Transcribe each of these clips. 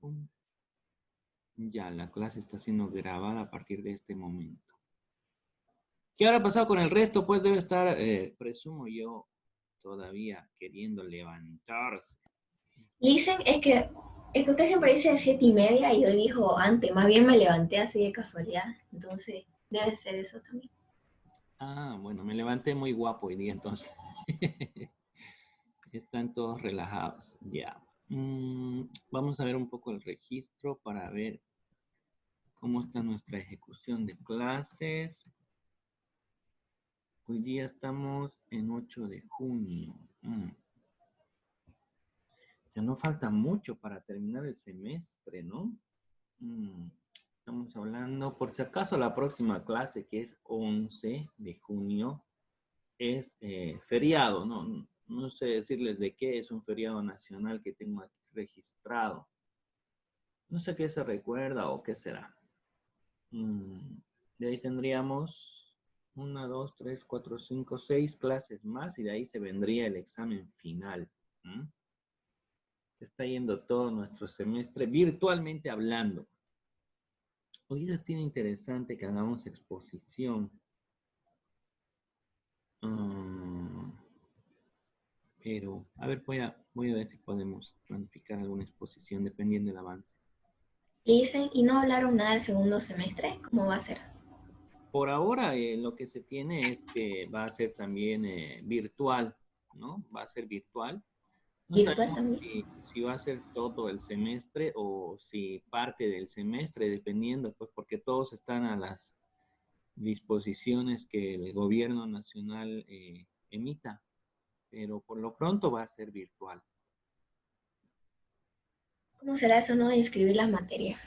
pum. Ya, la clase está siendo grabada a partir de este momento. ¿Qué habrá pasado con el resto? Pues debe estar, presumo yo, todavía queriendo levantarse. Dicen, es que usted siempre dice 7:30 y hoy dijo antes, más bien me levanté así de casualidad, entonces debe ser eso también. Ah, bueno, me levanté muy guapo hoy día, entonces. Están todos relajados, ya. Vamos a ver un poco el registro para ver cómo está nuestra ejecución de clases. Hoy día estamos en 8 de junio. Ya no falta mucho para terminar el semestre, ¿no? Estamos hablando, por si acaso, la próxima clase, que es 11 de junio, es feriado, ¿no? No sé decirles de qué, es un feriado nacional que tengo aquí registrado. No sé qué se recuerda o qué será. De ahí tendríamos 1, 2, 3, 4, 5, 6 clases más y de ahí se vendría el examen final. Se está yendo todo nuestro semestre virtualmente hablando. Hoy ha sido interesante que hagamos exposición. Pero, a ver, voy a ver si podemos planificar alguna exposición dependiendo del avance. Dicen, y no hablaron nada del segundo semestre, ¿cómo va a ser? Por ahora, lo que se tiene es que va a ser también virtual, ¿no? Va a ser virtual. No ¿Virtual sabemos también? si va a ser todo el semestre o si parte del semestre, dependiendo, pues porque todos están a las disposiciones que el gobierno nacional emita, pero por lo pronto va a ser virtual. ¿Cómo será eso, no, de inscribir las materias?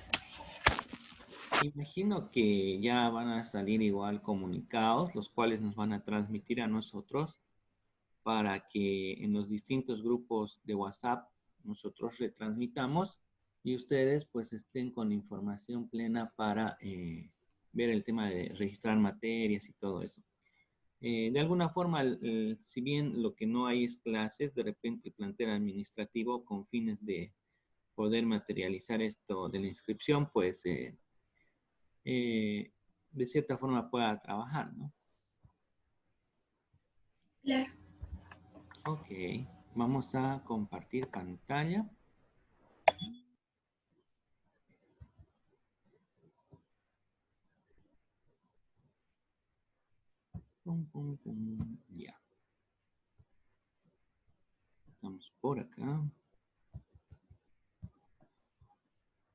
Imagino que ya van a salir igual comunicados, los cuales nos van a transmitir a nosotros para que en los distintos grupos de WhatsApp nosotros retransmitamos y ustedes pues estén con información plena para ver el tema de registrar materias y todo eso. De alguna forma, si bien lo que no hay es clases, de repente el plantel administrativo con fines de poder materializar esto de la inscripción, pues de cierta forma pueda trabajar, ¿no? Claro. Ok, vamos a compartir pantalla. Pum, pum, pum. Ya, estamos por acá.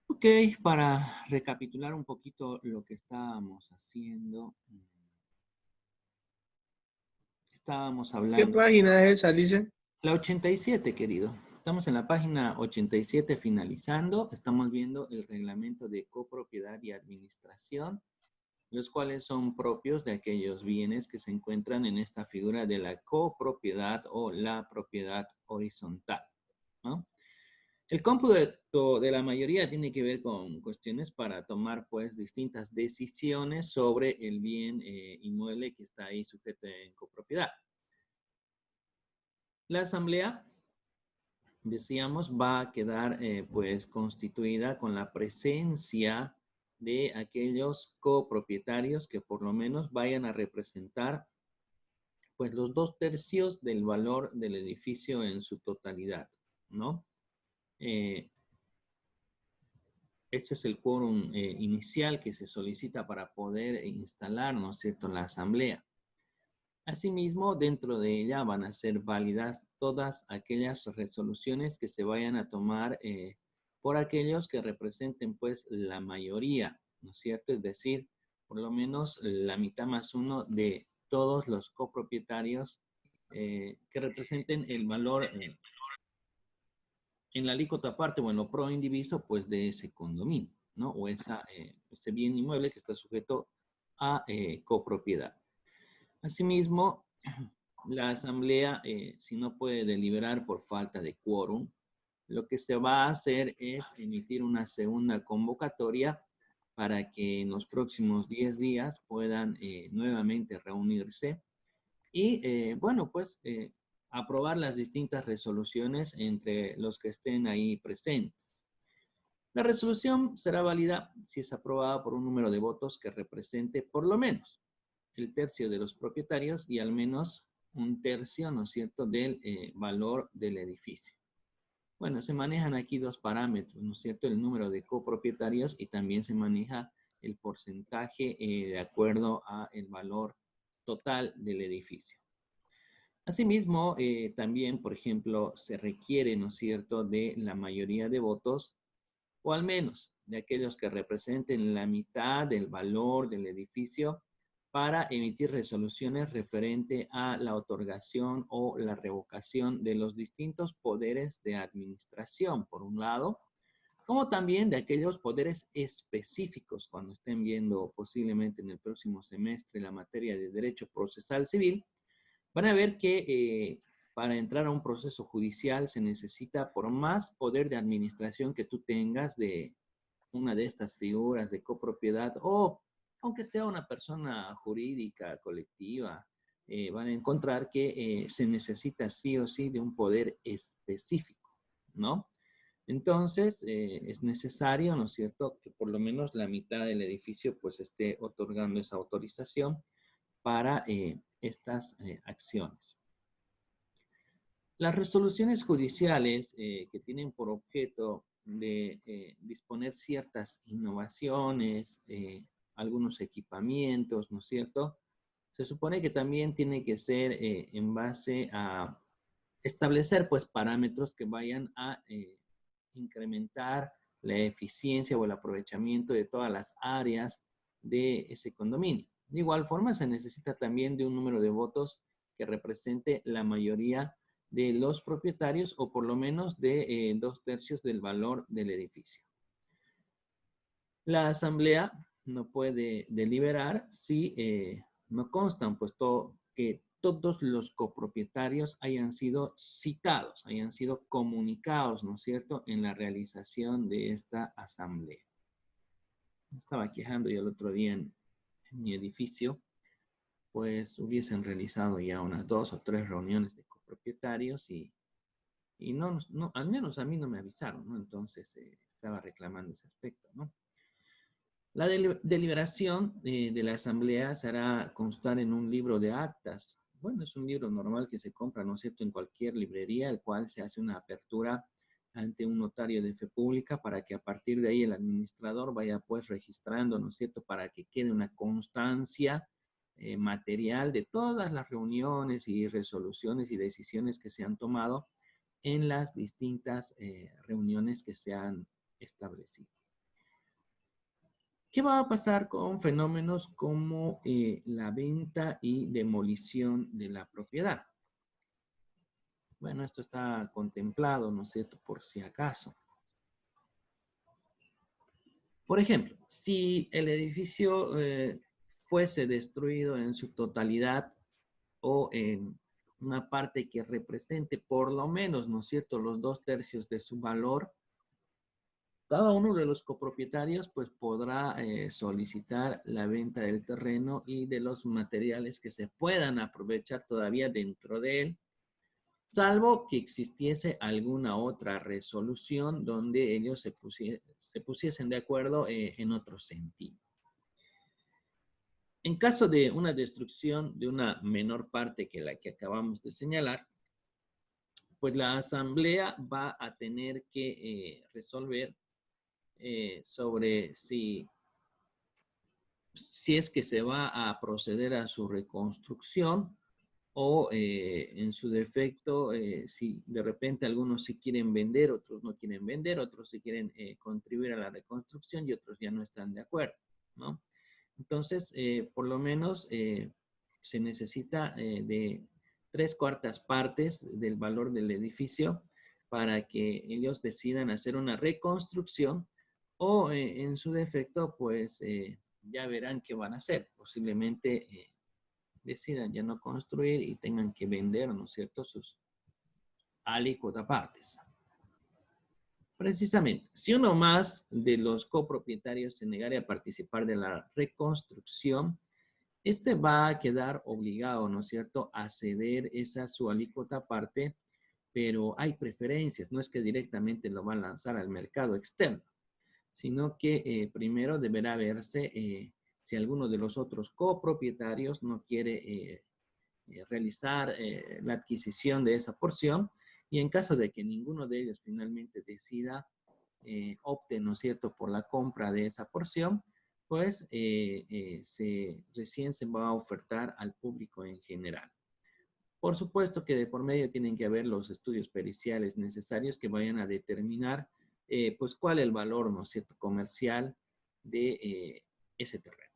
Ok, para recapitular un poquito lo que estábamos haciendo, estábamos ¿Qué hablando. página es esa, Alice? La 87, querido. Estamos en la página 87 finalizando. Estamos viendo el reglamento de copropiedad y administración, los cuales son propios de aquellos bienes que se encuentran en esta figura de la copropiedad o la propiedad horizontal, ¿no? El cómputo de la mayoría tiene que ver con cuestiones para tomar pues distintas decisiones sobre el bien inmueble que está ahí sujeto en copropiedad. La asamblea, decíamos, va a quedar pues constituida con la presencia de aquellos copropietarios que por lo menos vayan a representar pues los 2/3 del valor del edificio en su totalidad, ¿no? Este es el quórum inicial que se solicita para poder instalar, ¿no es cierto?, la asamblea. Asimismo, dentro de ella van a ser válidas todas aquellas resoluciones que se vayan a tomar por aquellos que representen, pues, la mayoría, ¿no es cierto? Es decir, por lo menos la mitad más uno de todos los copropietarios que representen el valor en la alícuota parte, bueno, pro indiviso, pues de ese condominio, ¿no? O ese bien inmueble que está sujeto a copropiedad. Asimismo, la asamblea, si no puede deliberar por falta de quórum, lo que se va a hacer es emitir una segunda convocatoria para que en los próximos 10 días puedan nuevamente reunirse y, bueno, pues aprobar las distintas resoluciones entre los que estén ahí presentes. La resolución será válida si es aprobada por un número de votos que represente por lo menos el tercio de los propietarios y al menos un tercio, ¿no es cierto?, del valor del edificio. Bueno, se manejan aquí dos parámetros, ¿no es cierto?, el número de copropietarios y también se maneja el porcentaje de acuerdo a el valor total del edificio. Asimismo, también, por ejemplo, se requiere, ¿no es cierto?, de la mayoría de votos, o al menos de aquellos que representen la mitad del valor del edificio para emitir resoluciones referente a la otorgación o la revocación de los distintos poderes de administración, por un lado, como también de aquellos poderes específicos cuando estén viendo posiblemente en el próximo semestre la materia de derecho procesal civil. Van a ver que para entrar a un proceso judicial se necesita, por más poder de administración que tú tengas de una de estas figuras de copropiedad, o aunque sea una persona jurídica, colectiva, van a encontrar que se necesita sí o sí de un poder específico, ¿no? Entonces, es necesario, ¿no es cierto?, que por lo menos la mitad del edificio pues esté otorgando esa autorización para estas acciones. Las resoluciones judiciales que tienen por objeto de disponer ciertas innovaciones, algunos equipamientos, ¿no es cierto? Se supone que también tiene que ser en base a establecer pues parámetros que vayan a incrementar la eficiencia o el aprovechamiento de todas las áreas de ese condominio. De igual forma, se necesita también de un número de votos que represente la mayoría de los propietarios o por lo menos de 2/3 del valor del edificio. La asamblea no puede deliberar si no constan pues que todos los copropietarios hayan sido citados, hayan sido comunicados, ¿no es cierto?, en la realización de esta asamblea. Estaba quejando yo el otro día en mi edificio, pues hubiesen realizado ya unas 2 o 3 reuniones de copropietarios y no, al menos a mí no me avisaron, ¿no? Entonces estaba reclamando ese aspecto, ¿no? La deliberación de la asamblea se hará constar en un libro de actas. Bueno, es un libro normal que se compra, ¿no es cierto?, en cualquier librería, el cual se hace una apertura ante un notario de fe pública para que a partir de ahí el administrador vaya pues registrando, ¿no es cierto?, para que quede una constancia material de todas las reuniones y resoluciones y decisiones que se han tomado en las distintas reuniones que se han establecido. ¿Qué va a pasar con fenómenos como la venta y demolición de la propiedad? Bueno, esto está contemplado, ¿no es cierto?, por si acaso. Por ejemplo, si el edificio fuese destruido en su totalidad o en una parte que represente por lo menos, ¿no es cierto?, los 2/3 de su valor, cada uno de los copropietarios pues podrá solicitar la venta del terreno y de los materiales que se puedan aprovechar todavía dentro de él, salvo que existiese alguna otra resolución donde ellos se pusiesen de acuerdo en otro sentido. En caso de una destrucción de una menor parte que la que acabamos de señalar, pues la asamblea va a tener que resolver sobre si es que se va a proceder a su reconstrucción o en su defecto, si de repente algunos sí quieren vender, otros no quieren vender, otros sí quieren contribuir a la reconstrucción y otros ya no están de acuerdo, ¿no? Entonces, por lo menos se necesita de 3/4 partes del valor del edificio para que ellos decidan hacer una reconstrucción o en su defecto, pues ya verán qué van a hacer. Posiblemente decidan ya no construir y tengan que vender, ¿no es cierto?, sus alícuotas partes. Precisamente, si uno más de los copropietarios se negara a participar de la reconstrucción, este va a quedar obligado, ¿no es cierto?, a ceder esa su alícuota parte, pero hay preferencias, no es que directamente lo van a lanzar al mercado externo. sino que primero deberá verse si alguno de los otros copropietarios no quiere realizar la adquisición de esa porción, y en caso de que ninguno de ellos finalmente decida, opte, ¿no es cierto?, por la compra de esa porción, pues recién se va a ofertar al público en general. Por supuesto que de por medio tienen que haber los estudios periciales necesarios que vayan a determinar pues cuál es el valor, ¿no es cierto?, comercial de ese terreno.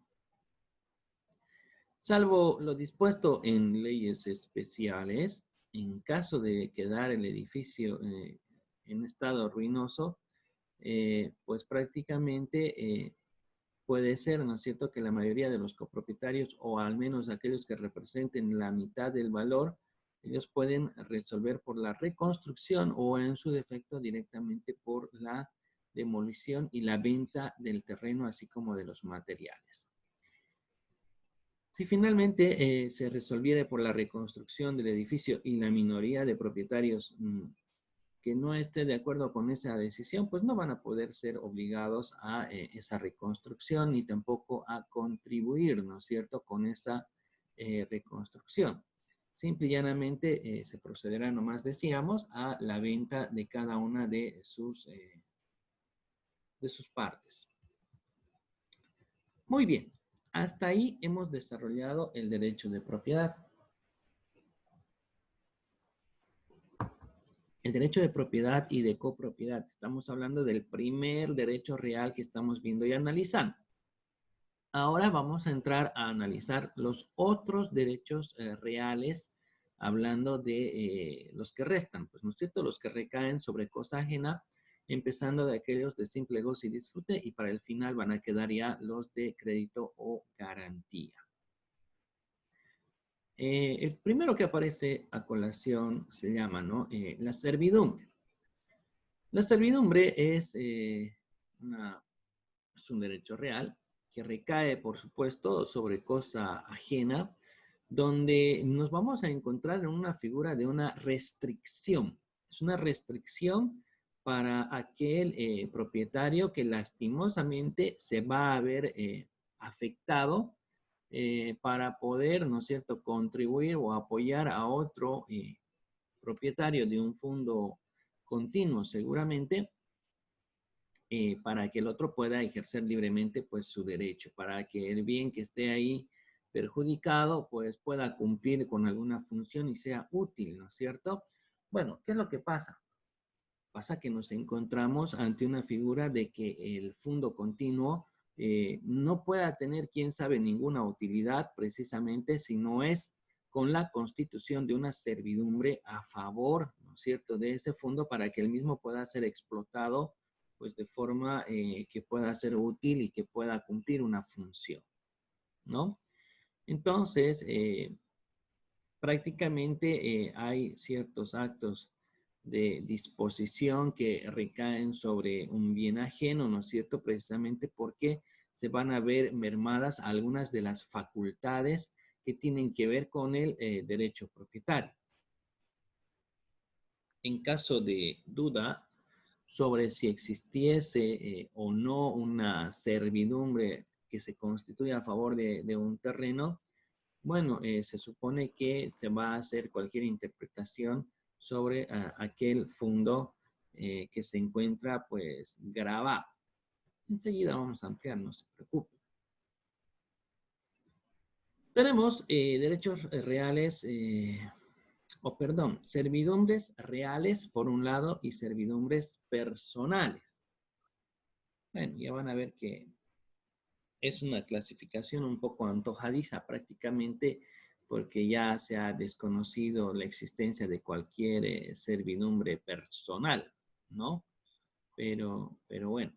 Salvo lo dispuesto en leyes especiales, en caso de quedar el edificio en estado ruinoso, pues prácticamente puede ser, ¿no es cierto?, que la mayoría de los copropietarios, o al menos aquellos que representen la mitad del valor, ellos pueden resolver por la reconstrucción o en su defecto directamente por la demolición y la venta del terreno, así como de los materiales. Si finalmente se resolviere por la reconstrucción del edificio y la minoría de propietarios que no esté de acuerdo con esa decisión, pues no van a poder ser obligados a esa reconstrucción ni tampoco a contribuir, ¿no es cierto?, con esa reconstrucción. Simple y llanamente se procederá, nomás decíamos, a la venta de cada una de sus partes. Muy bien, hasta ahí hemos desarrollado el derecho de propiedad. El derecho de propiedad y de copropiedad. Estamos hablando del primer derecho real que estamos viendo y analizando. Ahora vamos a entrar a analizar los otros derechos reales, hablando de los que restan, pues, ¿no es cierto?, los que recaen sobre cosa ajena, empezando de aquellos de simple goce y disfrute, y para el final van a quedar ya los de crédito o garantía. El primero que aparece a colación se llama, ¿no?, la servidumbre. La servidumbre es un derecho real que recae, por supuesto, sobre cosa ajena, donde nos vamos a encontrar en una figura de una restricción. Es una restricción para aquel propietario que lastimosamente se va a ver afectado para poder, ¿no es cierto?, contribuir o apoyar a otro propietario de un fondo continuo, seguramente, para que el otro pueda ejercer libremente, pues, su derecho, para que el bien que esté ahí perjudicado, pues, pueda cumplir con alguna función y sea útil, ¿no es cierto? Bueno, ¿qué es lo que pasa? Pasa que nos encontramos ante una figura de que el fondo continuo no pueda tener, quién sabe, ninguna utilidad, precisamente si no es con la constitución de una servidumbre a favor, ¿no es cierto?, de ese fondo, para que el mismo pueda ser explotado, pues, de forma que pueda ser útil y que pueda cumplir una función, ¿no? Entonces, prácticamente hay ciertos actos de disposición que recaen sobre un bien ajeno, ¿no es cierto?, precisamente porque se van a ver mermadas algunas de las facultades que tienen que ver con el derecho propietario. En caso de duda sobre si existiese o no una servidumbre que se constituya a favor de un terreno, bueno, se supone que se va a hacer cualquier interpretación sobre aquel fondo que se encuentra, pues, grabado. Enseguida vamos a ampliar, no se preocupe. Tenemos derechos reales, servidumbres reales por un lado y servidumbres personales. Bueno, ya van a ver que es una clasificación un poco antojadiza prácticamente, porque ya se ha desconocido la existencia de cualquier servidumbre personal, ¿no? Pero bueno,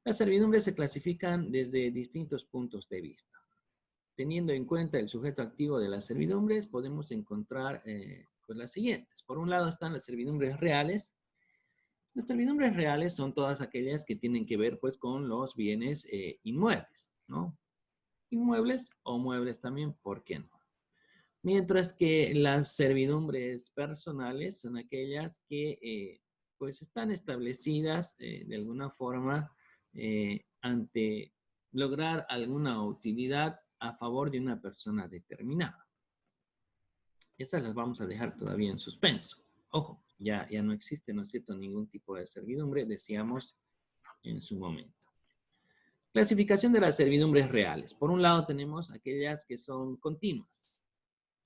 las servidumbres se clasifican desde distintos puntos de vista. Teniendo en cuenta el sujeto activo de las servidumbres, podemos encontrar pues las siguientes. Por un lado están las servidumbres reales. Las servidumbre reales son todas aquellas que tienen que ver, pues, con los bienes inmuebles, ¿no? Inmuebles o muebles también, ¿por qué no? Mientras que las servidumbres personales son aquellas que, pues, están establecidas de alguna forma ante lograr alguna utilidad a favor de una persona determinada. Estas las vamos a dejar todavía en suspenso. Ojo, ya no existe, ¿no es cierto?, ningún tipo de servidumbre, decíamos en su momento. Clasificación de las servidumbres reales. Por un lado tenemos aquellas que son continuas.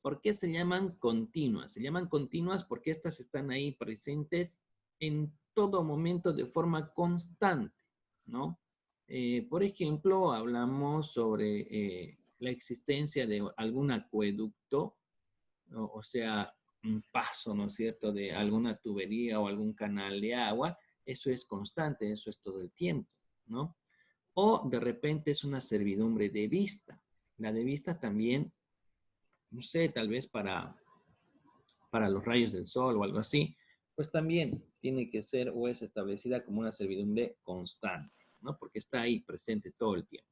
¿Por qué se llaman continuas? Se llaman continuas porque estas están ahí presentes en todo momento de forma constante, ¿no? Por ejemplo, hablamos sobre la existencia de algún acueducto, o sea, un paso, ¿no es cierto?, de alguna tubería o algún canal de agua. Eso es constante, eso es todo el tiempo, ¿no? O de repente es una servidumbre de vista. La de vista también, no sé, tal vez para los rayos del sol o algo así, pues también tiene que ser o es establecida como una servidumbre constante, ¿no? Porque está ahí presente todo el tiempo.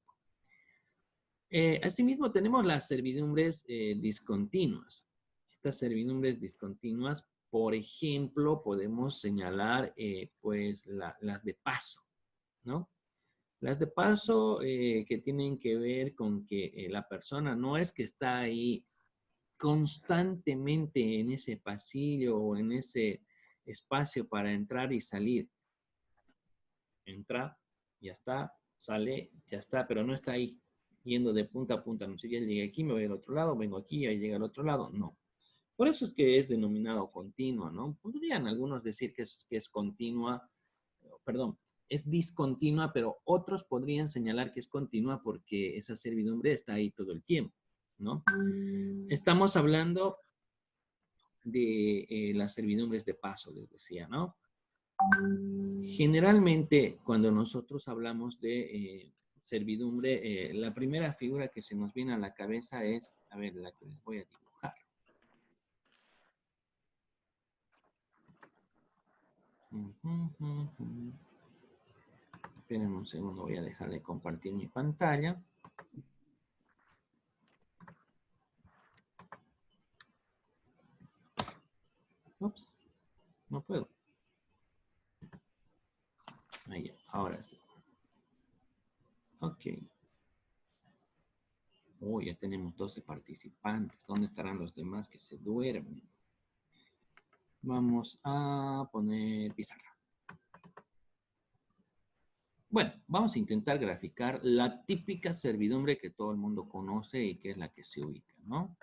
Asimismo, tenemos las servidumbres discontinuas. Estas servidumbres discontinuas, por ejemplo, podemos señalar pues las de paso, ¿no? Las de paso que tienen que ver con que la persona no es que está ahí constantemente en ese pasillo o en ese espacio para entrar y salir. Entra, ya está, sale, ya está, pero no está ahí, yendo de punta a punta. No sé, ya llegué aquí, me voy al otro lado, vengo aquí, ahí llega al otro lado. No. Por eso es que es denominado continua, ¿no? Podrían algunos decir que es continua, perdón, es discontinua, pero otros podrían señalar que es continua porque esa servidumbre está ahí todo el tiempo, ¿no? Estamos hablando de las servidumbres de paso, les decía, ¿no? Generalmente, cuando nosotros hablamos de servidumbre, la primera figura que se nos viene a la cabeza es, a ver, la que les voy a dibujar. Esperen un segundo, voy a dejar de compartir mi pantalla. Ups, no puedo. Ahí, ahora sí. Ok. Oh, ya tenemos 12 participantes. ¿Dónde estarán los demás que se duermen? Vamos a poner pizarra. Bueno, vamos a intentar graficar la típica servidumbre que todo el mundo conoce y que es la que se ubica, ¿no?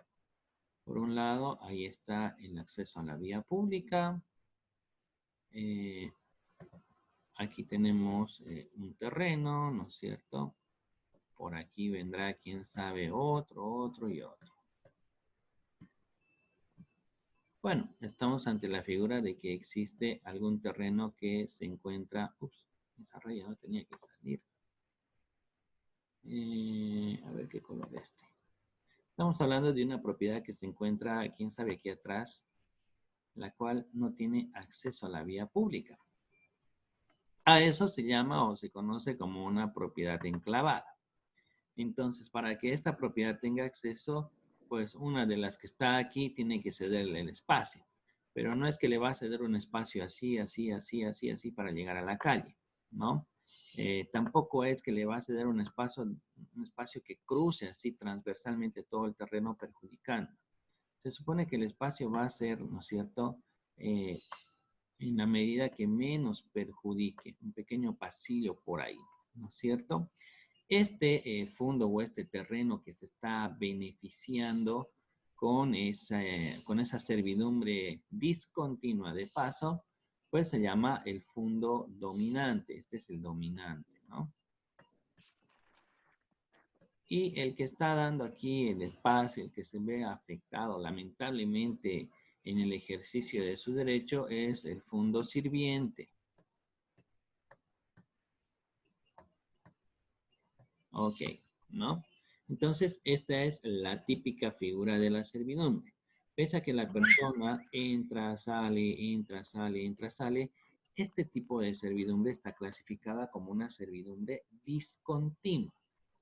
Por un lado, ahí está el acceso a la vía pública. Aquí tenemos un terreno, ¿no es cierto? Por aquí vendrá, quién sabe, otro y otro. Bueno, estamos ante la figura de que existe algún terreno que se encuentra... Ups, esa raya no tenía que salir. A ver qué color es este. Estamos hablando de una propiedad que se encuentra, quién sabe, aquí atrás, la cual no tiene acceso a la vía pública. A eso se llama o se conoce como una propiedad enclavada. Entonces, para que esta propiedad tenga acceso, pues una de las que está aquí tiene que cederle el espacio. Pero no es que le va a ceder un espacio así, así, así, así, así para llegar a la calle, ¿no? Tampoco es que le va a ceder un espacio que cruce así transversalmente todo el terreno perjudicando. Se supone que el espacio va a ser, ¿no es cierto?, en la medida que menos perjudique, un pequeño pasillo por ahí, ¿no es cierto? Este fondo o este terreno que se está beneficiando con esa servidumbre discontinua de paso, pues se llama el fondo dominante. Este es el dominante, ¿no? Y el que está dando aquí el espacio, el que se ve afectado lamentablemente en el ejercicio de su derecho es el fondo sirviente. Ok, ¿no? Entonces, esta es la típica figura de la servidumbre. Pese a que la persona entra, sale, entra, sale, entra, sale, este tipo de servidumbre está clasificada como una servidumbre discontinua.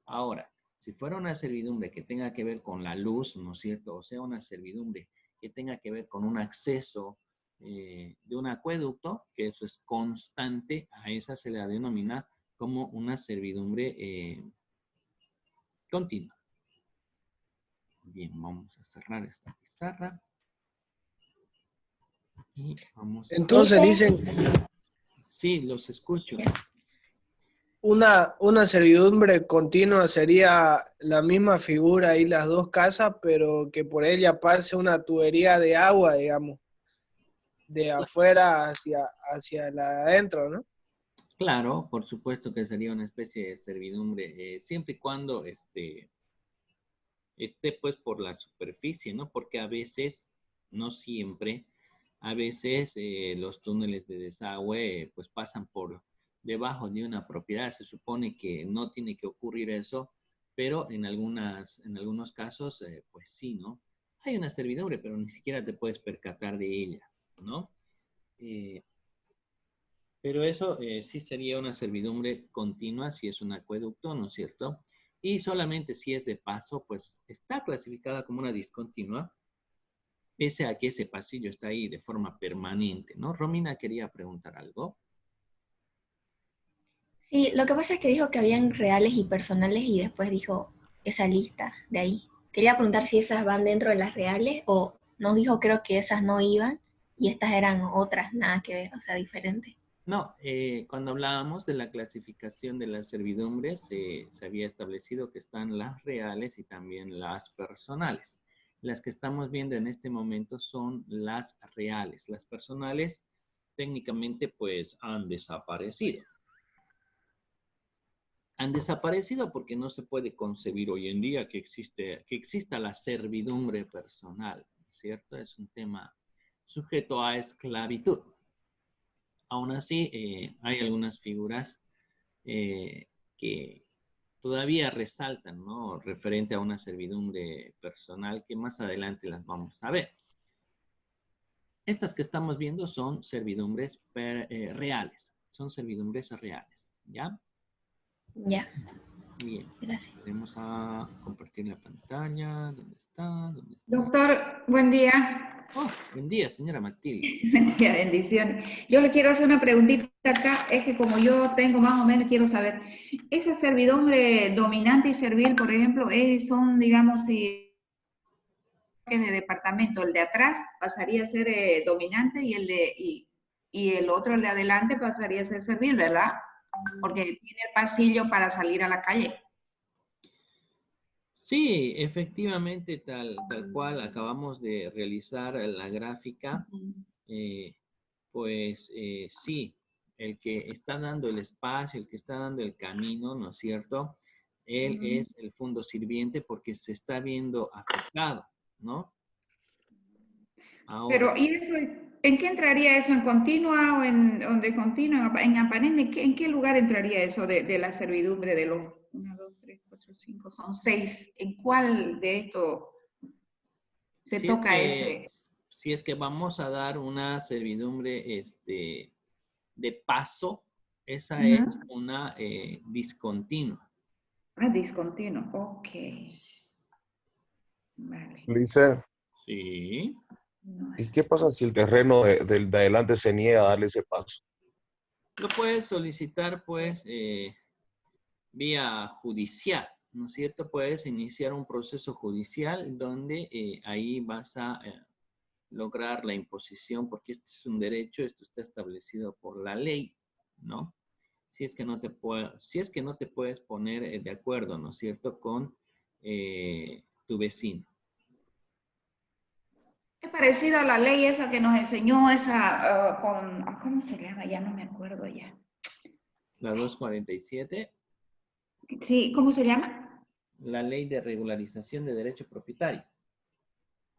Ahora, si fuera una servidumbre que tenga que ver con la luz, ¿no es cierto? O sea, una servidumbre que tenga que ver con un acceso de un acueducto, que eso es constante, a esa se la denomina como una servidumbre continua. Bien, vamos a cerrar esta pizarra. Y vamos a... Entonces dicen, Sí, los escucho. una servidumbre continua sería la misma figura y las dos casas, pero que por ella pase una tubería de agua, digamos, de afuera hacia la de adentro, ¿no? Claro, por supuesto que sería una especie de servidumbre, siempre y cuando esté pues por la superficie, ¿no? Porque a veces, no siempre, a veces los túneles de desagüe pues pasan por debajo de una propiedad. Se supone que no tiene que ocurrir eso, pero en algunos casos pues sí, ¿no? Hay una servidumbre, pero ni siquiera te puedes percatar de ella, ¿no? Eh, pero eso sí sería una servidumbre continua si es un acueducto, ¿no es cierto? Y solamente si es de paso, pues está clasificada como una discontinua, pese a que ese pasillo está ahí de forma permanente, ¿no? Romina quería preguntar algo. Sí, lo que pasa es que dijo que habían reales y personales y después dijo esa lista de ahí. Quería preguntar si esas van dentro de las reales o nos dijo creo que esas no iban y estas eran otras, nada que ver, o sea, diferentes. No, cuando hablábamos de la clasificación de las servidumbres, se había establecido que están las reales y también las personales. Las que estamos viendo en este momento son las reales. Las personales técnicamente pues han desaparecido. Han desaparecido porque no se puede concebir hoy en día que exista la servidumbre personal, ¿cierto? Es un tema sujeto a esclavitud. Aún así, hay algunas figuras que todavía resaltan, ¿no? Referente a una servidumbre personal que más adelante las vamos a ver. Estas que estamos viendo son servidumbres reales, son servidumbres reales, ¿ya? Ya, Bien, gracias. vamos a compartir la pantalla. ¿Dónde está? ¿Dónde está? Doctor, buen día. Oh, buen día, señora Matilde. Buen día, bendiciones. Yo le quiero hacer una preguntita acá, es que como yo tengo más o menos, quiero saber, esa servidumbre dominante y servil, por ejemplo, son, digamos, si es de departamento, el de atrás pasaría a ser dominante y el otro, el de adelante, pasaría a ser servil, ¿verdad? Porque tiene el pasillo para salir a la calle. Sí, efectivamente, tal cual acabamos de realizar la gráfica, pues sí, el que está dando el espacio, el que está dando el camino, ¿no es cierto? Él es el fondo sirviente porque se está viendo afectado, ¿no? Ahora, Pero, ¿y eso, en qué entraría eso? ¿En continua o en donde continua, en aparente? En qué lugar entraría eso de la servidumbre de los 1, 2, 3, 4, 5, son 6? ¿En cuál de esto se si es toca que, ese? si es que vamos a dar una servidumbre de paso, esa es Ujú. una discontinua. Ah, discontinuo, ok. Vale. Lice, Sí. No ¿y es- qué pasa si el terreno del de adelante se niega a darle ese paso? Lo puedes solicitar, pues, vía judicial, ¿no es cierto? Puedes iniciar un proceso judicial donde ahí vas a lograr la imposición, porque este es un derecho, esto está establecido por la ley, ¿no? Si es que no te puedes poner de acuerdo, ¿no es cierto?, con tu vecino. Es parecida a la ley esa que nos enseñó esa ¿cómo se llama? Ya no me acuerdo ya. La 247, Sí, ¿cómo se llama? la ley de regularización de derecho propietario,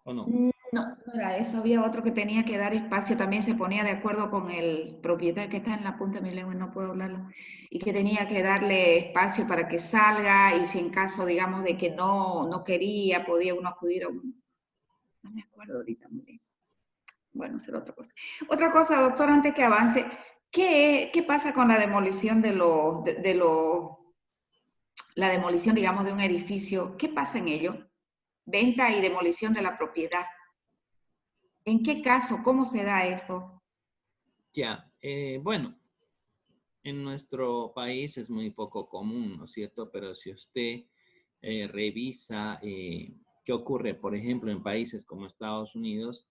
¿o no? No, no era eso, había otro que tenía que dar espacio, también se ponía de acuerdo con el propietario que está en la punta de mi lengua y no puedo hablarlo, y que tenía que darle espacio para que salga y si en caso, digamos, de que no quería, podía uno acudir a un... No me acuerdo ahorita muy bien. Bueno, será otra cosa. Otra cosa, doctor, antes que avance, ¿qué pasa con la demolición la demolición, digamos, de un edificio? ¿Qué pasa en ello? Venta y demolición de la propiedad. ¿En qué caso? ¿Cómo se da esto? Ya, bueno, En nuestro país es muy poco común, ¿no es cierto? Pero si usted revisa qué ocurre, por ejemplo, en países como Estados Unidos,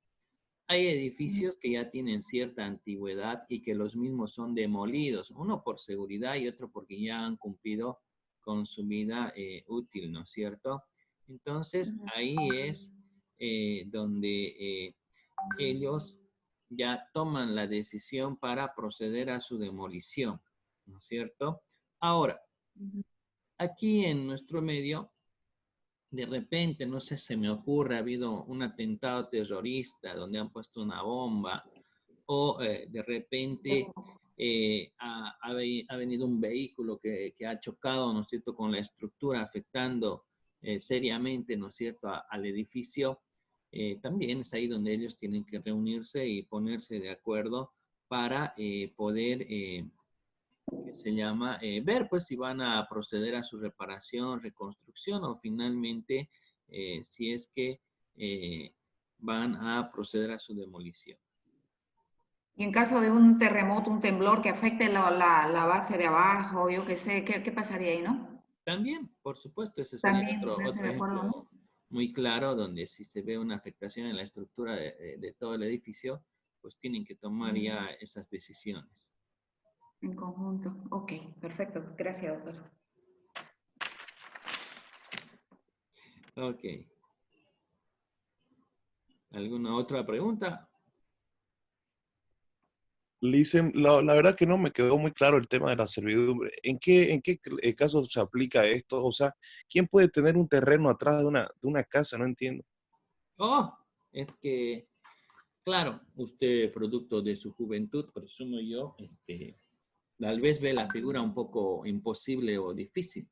hay edificios que ya tienen cierta antigüedad y que los mismos son demolidos, uno por seguridad y otro porque ya han cumplido con su vida útil, ¿no es cierto? Entonces, ahí es donde ellos ya toman la decisión para proceder a su demolición, ¿no es cierto? Ahora, aquí en nuestro medio, de repente, no sé, se me ocurre, ha habido un atentado terrorista donde han puesto una bomba, o de repente ha venido un vehículo que ha chocado, ¿no es cierto?, con la estructura, afectando seriamente, ¿no es cierto?, al edificio. También es ahí donde ellos tienen que reunirse y ponerse de acuerdo para poder que se llama, ver pues si van a proceder a su reparación, reconstrucción o finalmente si es que van a proceder a su demolición. Y en caso de un terremoto, un temblor que afecte la base de abajo, yo qué sé, ¿qué pasaría ahí, no? También, por supuesto, ese sería También ponerse otro de acuerdo, ¿no? ejemplo muy claro donde si se ve una afectación en la estructura de todo el edificio, pues tienen que tomar ya esas decisiones. En conjunto. Ok, perfecto. Gracias, doctor. Ok. ¿Alguna otra pregunta? Listen, la verdad que no me quedó muy claro el tema de la servidumbre. ¿En qué caso se aplica esto? O sea, ¿quién puede tener un terreno atrás de una casa? No entiendo. Oh, es que, claro, usted, producto de su juventud, presumo yo, tal vez ve la figura un poco imposible o difícil.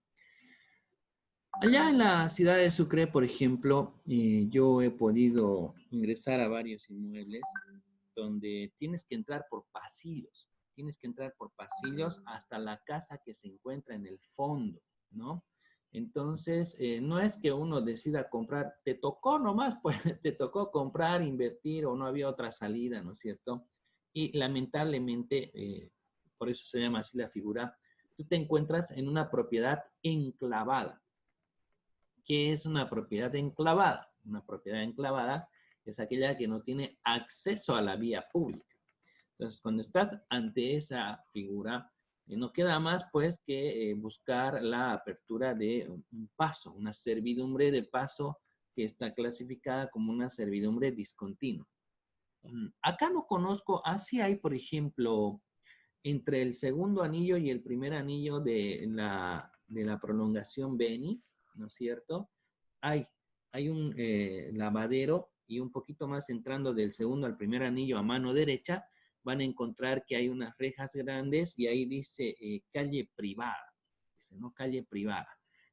Allá en la ciudad de Sucre, por ejemplo, yo he podido ingresar a varios inmuebles donde tienes que entrar por pasillos. Tienes que entrar por pasillos hasta la casa que se encuentra en el fondo, ¿no? Entonces, no es que uno decida comprar, te tocó nomás, pues te tocó comprar, invertir o no había otra salida, ¿no es cierto? Y lamentablemente, por eso se llama así la figura, tú te encuentras en una propiedad enclavada. ¿Qué es una propiedad enclavada? Una propiedad enclavada es aquella que no tiene acceso a la vía pública. Entonces, cuando estás ante esa figura, no queda más pues que buscar la apertura de un paso, una servidumbre de paso que está clasificada como una servidumbre discontinua. Acá no conozco, así hay, por ejemplo, entre el segundo anillo y el primer anillo de la prolongación Beni, ¿no es cierto? Hay un lavadero y un poquito más entrando del segundo al primer anillo a mano derecha, van a encontrar que hay unas rejas grandes y ahí dice calle privada. Dice, ¿no? Calle privada.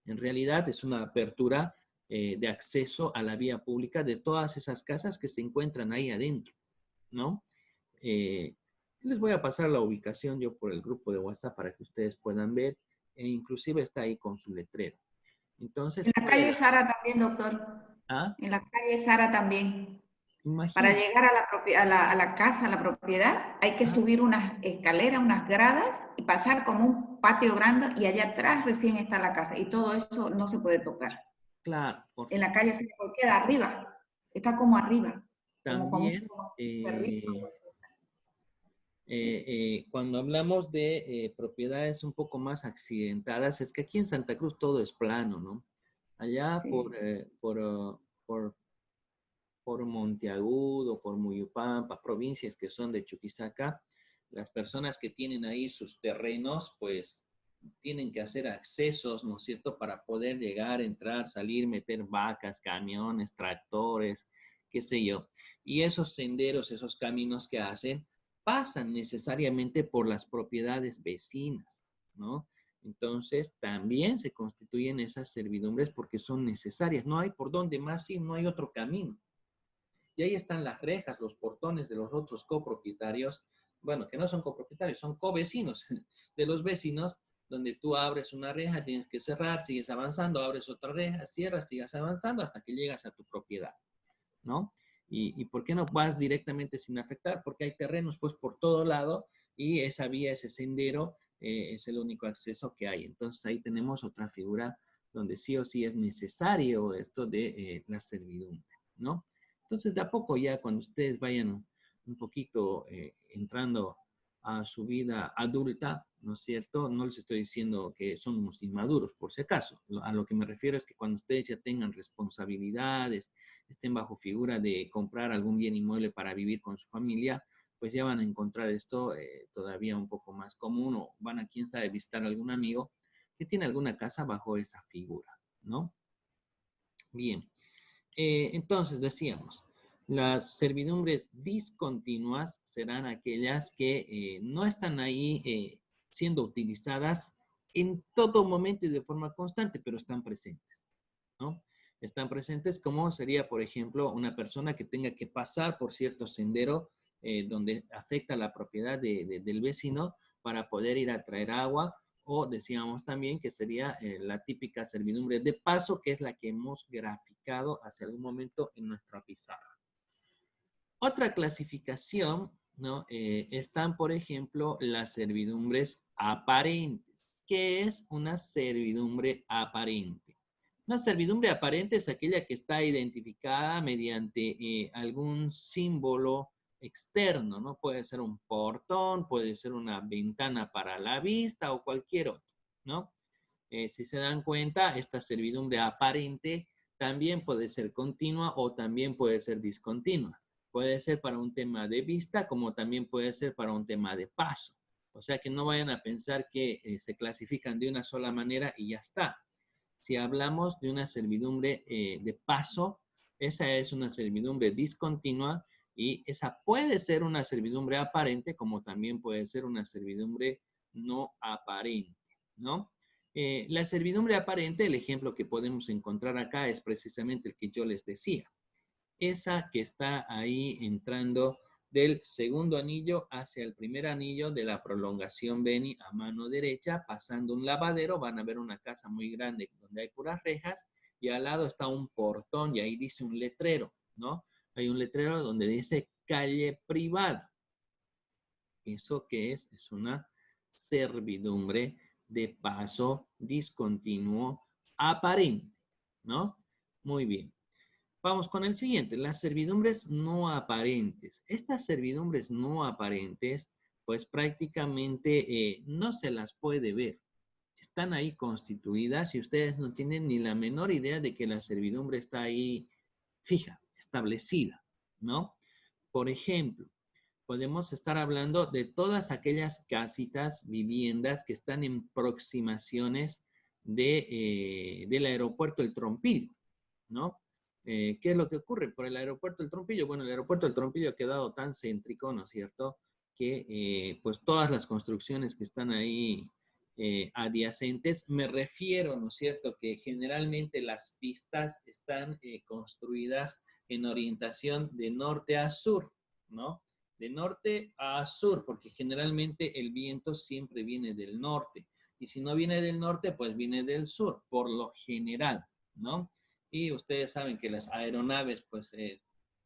En realidad es una apertura de acceso a la vía pública de todas esas casas que se encuentran ahí adentro, ¿no? Les voy a pasar la ubicación yo por el grupo de WhatsApp para que ustedes puedan ver, e inclusive está ahí con su letrero. Entonces, En la calle Sara también, doctor. ¿ah? En la calle Sara también. Para Imagínate. llegar a la casa, a la propiedad, hay que ¿Ah? subir unas escaleras, unas gradas y pasar como un patio grande y allá atrás recién está la casa. Y todo eso no se puede tocar. Claro, por En la supuesto. calle se queda arriba. Está como arriba. Como un También, cerrito. cuando hablamos de propiedades un poco más accidentadas, es que aquí en Santa Cruz todo es plano, ¿no? Allá Sí. por Monteagudo, por Muyupampa, provincias que son de Chuquisaca, las personas que tienen ahí sus terrenos, pues tienen que hacer accesos, ¿no es cierto?, para poder llegar, entrar, salir, meter vacas, camiones, tractores, qué sé yo. Y esos senderos, esos caminos que hacen, pasan necesariamente por las propiedades vecinas, ¿no? Entonces, también se constituyen esas servidumbres porque son necesarias. No hay por dónde más ir, no hay otro camino. Y ahí están las rejas, los portones de los otros copropietarios, bueno, que no son copropietarios, son covecinos de los vecinos, donde tú abres una reja, tienes que cerrar, sigues avanzando, abres otra reja, cierras, sigas avanzando hasta que llegas a tu propiedad, ¿no? ¿Y por qué no vas directamente sin afectar? Porque hay terrenos pues por todo lado y esa vía, ese sendero es el único acceso que hay. Entonces ahí tenemos otra figura donde sí o sí es necesario esto de la servidumbre, ¿no? Entonces de a poco ya cuando ustedes vayan un poquito entrando a su vida adulta, ¿no es cierto? No les estoy diciendo que somos inmaduros, por si acaso. A lo que me refiero es que cuando ustedes ya tengan responsabilidades, estén bajo figura de comprar algún bien inmueble para vivir con su familia, pues ya van a encontrar esto todavía un poco más común o van a, quién sabe, visitar a algún amigo que tiene alguna casa bajo esa figura, ¿no? Bien, entonces decíamos, las servidumbres discontinuas serán aquellas que no están ahí siendo utilizadas en todo momento y de forma constante, pero están presentes, ¿no? Están presentes como sería, por ejemplo, una persona que tenga que pasar por cierto sendero donde afecta la propiedad del vecino para poder ir a traer agua, o decíamos también que sería la típica servidumbre de paso, que es la que hemos graficado hace algún momento en nuestra pizarra. Otra clasificación, ¿no? Están, por ejemplo, las servidumbres aparentes. ¿Qué es una servidumbre aparente? Una servidumbre aparente es aquella que está identificada mediante algún símbolo externo, ¿no? Puede ser un portón, puede ser una ventana para la vista o cualquier otro, ¿no? Si se dan cuenta, esta servidumbre aparente también puede ser continua o también puede ser discontinua. Puede ser para un tema de vista como también puede ser para un tema de paso. O sea que no vayan a pensar que se clasifican de una sola manera y ya está. Si hablamos de una servidumbre de paso, esa es una servidumbre discontinua y esa puede ser una servidumbre aparente como también puede ser una servidumbre no aparente, ¿no? La servidumbre aparente, el ejemplo que podemos encontrar acá es precisamente el que yo les decía. Esa que está ahí entrando del segundo anillo hacia el primer anillo de la prolongación Beni a mano derecha, pasando un lavadero, van a ver una casa muy grande donde hay puras rejas y al lado está un portón y ahí dice un letrero, ¿no? Hay un letrero donde dice calle privada. ¿Eso qué es? Es una servidumbre de paso discontinuo aparente, ¿no? Muy bien. Vamos con el siguiente, las servidumbres no aparentes. Estas servidumbres no aparentes, pues prácticamente no se las puede ver. Están ahí constituidas y ustedes no tienen ni la menor idea de que la servidumbre está ahí fija, establecida, ¿no? Por ejemplo, podemos estar hablando de todas aquellas casitas, viviendas que están en proximaciones del aeropuerto El Trompillo, ¿no? ¿Qué es lo que ocurre por el aeropuerto El Trompillo? Bueno, el aeropuerto El Trompillo ha quedado tan céntrico, ¿no es cierto?, que pues todas las construcciones que están ahí adyacentes, me refiero, ¿no es cierto?, que generalmente las pistas están construidas en orientación de norte a sur, ¿no? De norte a sur, porque generalmente el viento siempre viene del norte. Y si no viene del norte, pues viene del sur, por lo general, ¿no? Y ustedes saben que las aeronaves, pues,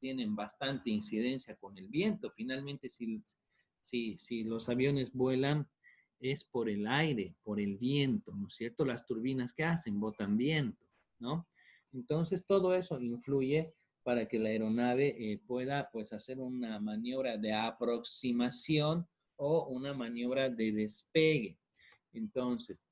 tienen bastante incidencia con el viento. Finalmente, si los aviones vuelan, es por el aire, por el viento, ¿no es cierto? Las turbinas que hacen, botan viento, ¿no? Entonces, todo eso influye para que la aeronave pueda, pues, hacer una maniobra de aproximación o una maniobra de despegue. Entonces,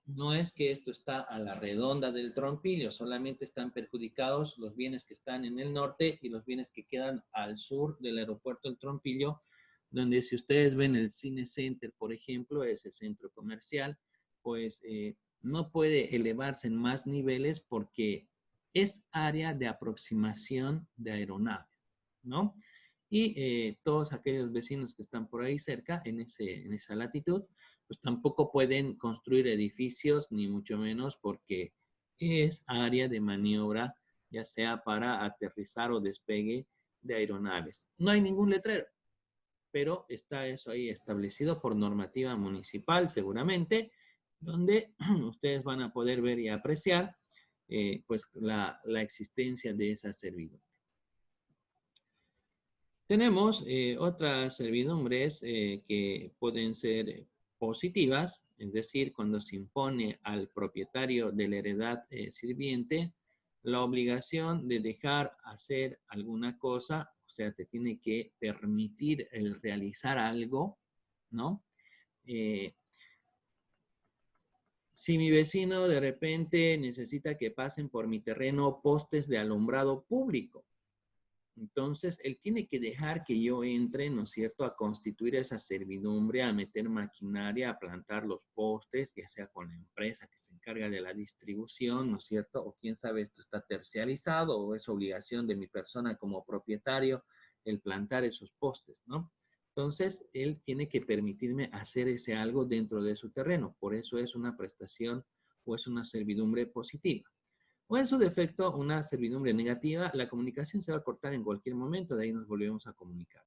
no es que esto está a la redonda del Trompillo, solamente están perjudicados los bienes que están en el norte y los bienes que quedan al sur del aeropuerto del Trompillo, donde si ustedes ven el Cine Center, por ejemplo, ese centro comercial, pues no puede elevarse en más niveles porque es área de aproximación de aeronaves, ¿no? Y todos aquellos vecinos que están por ahí cerca, en esa latitud, pues tampoco pueden construir edificios, ni mucho menos porque es área de maniobra, ya sea para aterrizar o despegue de aeronaves. No hay ningún letrero, pero está eso ahí establecido por normativa municipal, seguramente, donde ustedes van a poder ver y apreciar pues la existencia de esa servidumbre. Tenemos otras servidumbres que pueden ser positivas, es decir, cuando se impone al propietario de la heredad sirviente la obligación de dejar hacer alguna cosa, o sea, te tiene que permitir el realizar algo, ¿no? Si mi vecino de repente necesita que pasen por mi terreno postes de alumbrado público, entonces él tiene que dejar que yo entre, ¿no es cierto?, a constituir esa servidumbre, a meter maquinaria, a plantar los postes, ya sea con la empresa que se encarga de la distribución, ¿no es cierto?, o quién sabe, esto está terciarizado o es obligación de mi persona como propietario el plantar esos postes, ¿no? Entonces, él tiene que permitirme hacer ese algo dentro de su terreno. Por eso es una prestación o es una servidumbre positiva. O en su defecto, una servidumbre negativa, la comunicación se va a cortar en cualquier momento, de ahí nos volvemos a comunicar.